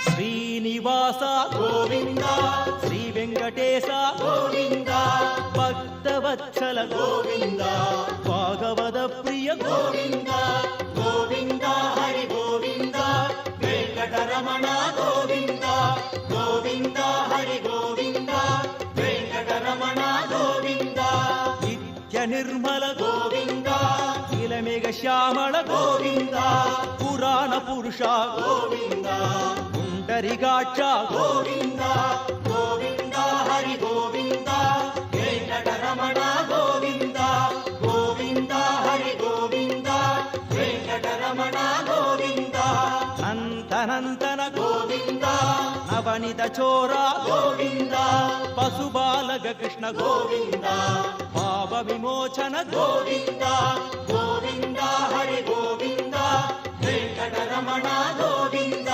శ్రీనివాస గోవింద శ్రీ వెంకటేశ గోవింద భక్తవత్సల గోవింద భాగవత ప్రియ గోవింద గోవింద హరి గోవింద వెంకటరమణ గోవింద గోవింద హరి గోవింద వెంకటరమణ గోవింద నిత్య నిర్మల గోవింద నీలమేఘ శ్యామళ గోవింద పురాణ పురుష గోవింద పుండరికాక్ష గోవింద గోవింద హరి గోవింద వెంకటరమణ గోవింద గోవింద హరి గోవింద వెంకటరమణ గోవింద నంతనంతన గోవింద నవనిత చోర గోవింద పశుబాలక కృష్ణ గోవింద పాప విమోచన గోవింద గోవింద హరి గోవింద వెంకటరమణ గోవింద